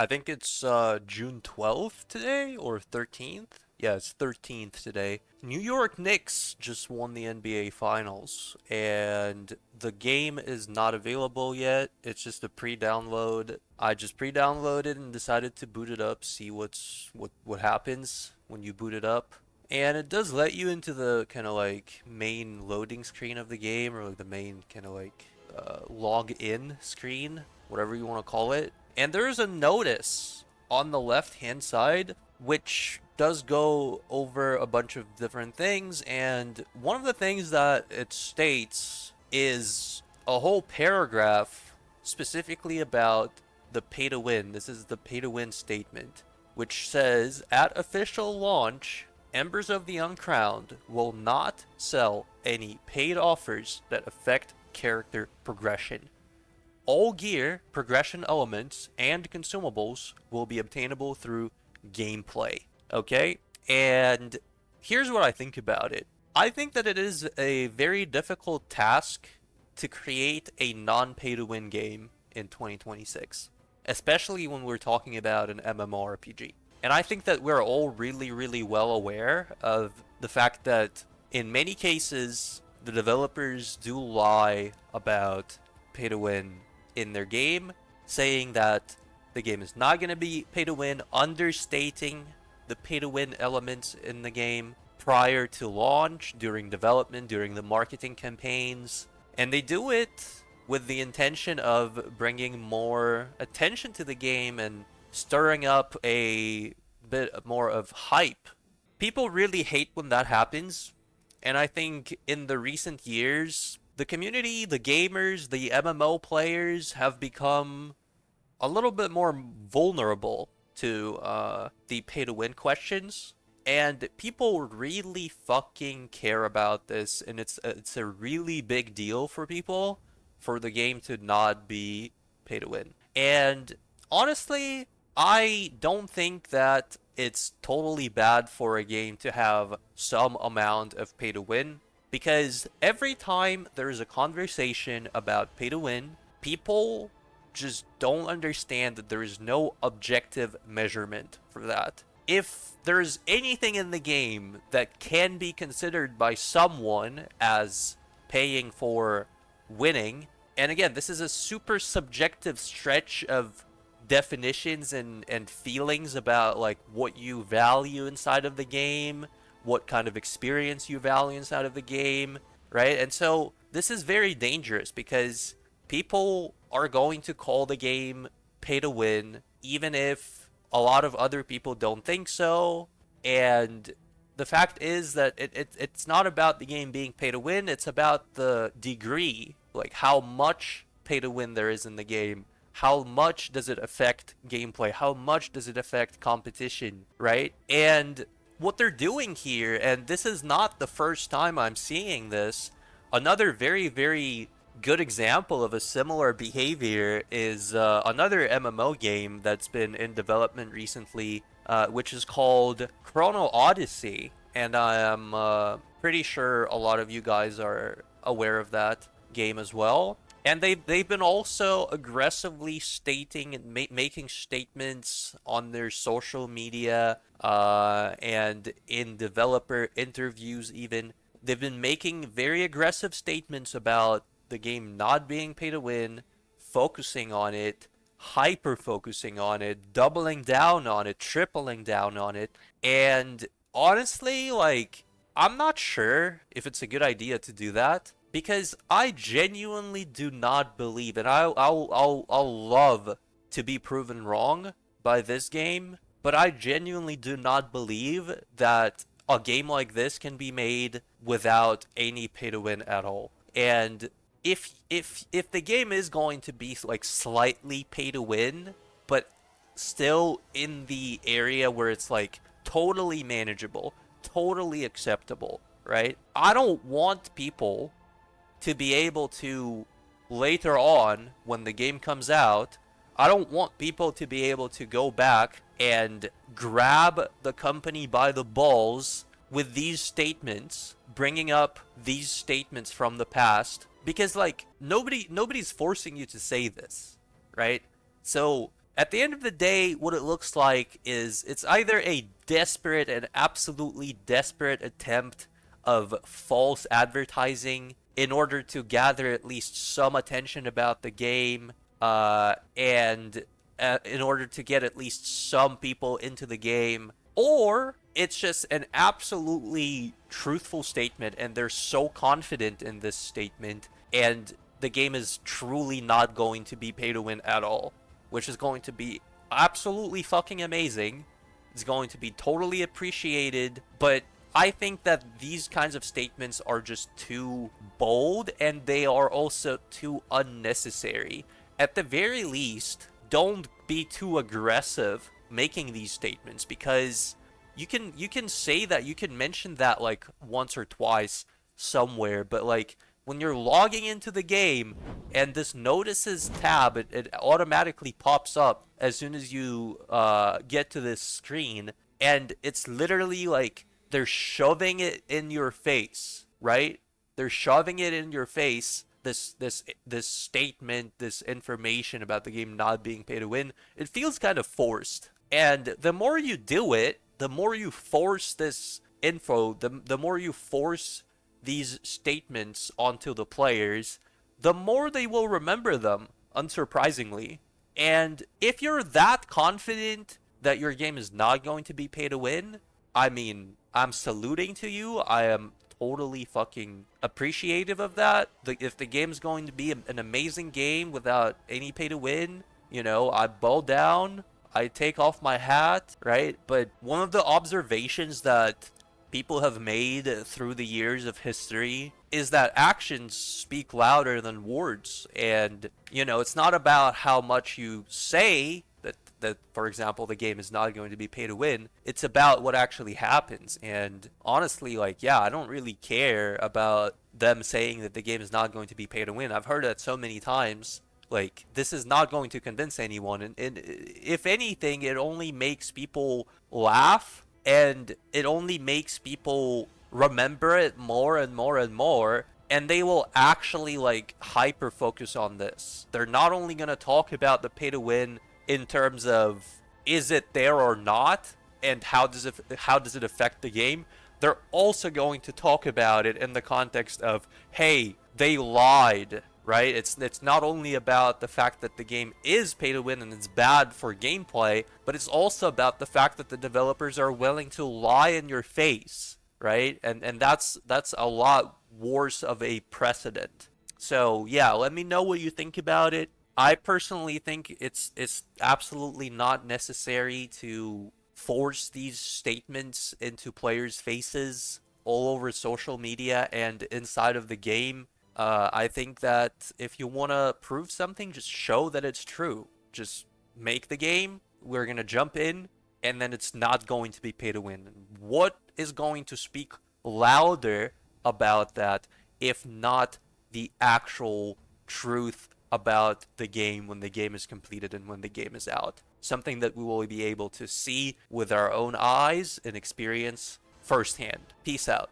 I think it's June 12th today or 13th. Yeah, it's 13th today. New York Knicks just won the NBA Finals, and the game is not available yet. It's just a pre-download. I just pre-downloaded and decided to boot it up, see what happens when you boot it up. And it does let you into the kind of like main loading screen of the game, or like the main kind of like log in screen, whatever you want to call it. And there's a notice on the left hand side which does go over a bunch of different things. And one of the things that it states is a whole paragraph specifically about the pay to win. This is the pay to win statement, which says at official launch, Embers of the Uncrowned will not sell any paid offers that affect character progression. All gear, progression elements, and consumables will be obtainable through gameplay. Okay? And here's what I think about it. I think that it is a very difficult task to create a non-pay to win game in 2026, especially when we're talking about an MMORPG. And I think that we're all really, really well aware of the fact that in many cases, the developers do lie about pay to win in their game, saying that the game is not going to be pay to win, understating the pay to win elements in the game prior to launch, during development, during the marketing campaigns. And they do it with the intention of bringing more attention to the game and stirring up a bit more of hype. People really hate when that happens, and I think in the recent years, the community, the gamers, the MMO players have become a little bit more vulnerable to the pay to win questions. And people really fucking care about this, and it's a really big deal for people for the game to not be pay to win. And honestly, I don't think that it's totally bad for a game to have some amount of pay to win, because every time there's a conversation about pay to win, people just don't understand that there is no objective measurement for that. If there's anything in the game that can be considered by someone as paying for winning, and again, this is a super subjective stretch of definitions and feelings about like what you value inside of the game, what kind of experience you value inside of the game, right? And so this is very dangerous because people are going to call the game pay to win even if a lot of other people don't think so. And the fact is that it's not about the game being pay to win, it's about the degree, like how much pay to win there is in the game. How much does it affect gameplay? How much does it affect competition, right? And what they're doing here, and this is not the first time I'm seeing this, another very, very good example of a similar behavior is another MMO game that's been in development recently, which is called Chrono Odyssey. And I am pretty sure a lot of you guys are aware of that game as well. And they've been also aggressively stating and making statements on their social media and in developer interviews even. They've been making very aggressive statements about the game not being pay to win, focusing on it, hyper focusing on it, doubling down on it, tripling down on it. And honestly, like, I'm not sure if it's a good idea to do that, because I genuinely do not believe, and I'll love to be proven wrong by this game, but I genuinely do not believe that a game like this can be made without any pay to win at all. And if the game is going to be like slightly pay to win, but still in the area where it's like totally manageable, totally acceptable, right? I don't want people to be able to later on when the game comes out, I don't want people to be able to go back and grab the company by the balls with these statements, bringing up these statements from the past, because like nobody's forcing you to say this, right? So At the end of the day, what it looks like is it's either a desperate and absolutely desperate attempt of false advertising in order to gather at least some attention about the game, and in order to get at least some people into the game, or it's just an absolutely truthful statement and they're so confident in this statement, and the game is truly not going to be pay to win at all, which is going to be absolutely fucking amazing. It's going to be totally appreciated, but I think that these kinds of statements are just too bold and they are also too unnecessary. At the very least, don't be too aggressive making these statements, because you can say that, you can mention that like once or twice somewhere, but like when you're logging into the game and this notices tab, it automatically pops up as soon as you get to this screen, and it's literally like they're shoving it in your face, right? They're shoving it in your face. This statement, this information about the game not being pay to win, it feels kind of forced. And the more you do it, the more you force this info, the more you force these statements onto the players, the more they will remember them, unsurprisingly. And if you're that confident that your game is not going to be pay to win, I mean, I'm saluting to you. I am totally fucking appreciative of that. If the game's going to be an amazing game without any pay to win, I bow down. I take off my hat, right? But one of the observations that people have made through the years of history is that actions speak louder than words. And, it's not about how much you say that, for example, the game is not going to be pay to win. It's about what actually happens. And honestly, like, yeah, I don't really care about them saying that the game is not going to be pay to win. I've heard that so many times. Like, this is not going to convince anyone. And if anything, it only makes people laugh, and it only makes people remember it more and more and more, and they will actually like hyper focus on this. They're not only going to talk about the pay to win in terms of is it there or not, and how does it affect the game. They're also going to talk about it in the context of, hey, they lied, right? It's not only about the fact that the game is pay to win and it's bad for gameplay, but it's also about the fact that the developers are willing to lie in your face, right? And that's a lot worse of a precedent. So yeah, let me know what you think about it. I personally think it's absolutely not necessary to force these statements into players' faces all over social media and inside of the game. I think that if you want to prove something, just show that it's true. Just make the game, we're going to jump in, and then it's not going to be pay to win. What is going to speak louder about that if not the actual truth about the game when the game is completed and when the game is out? Something that we will be able to see with our own eyes and experience firsthand. Peace out.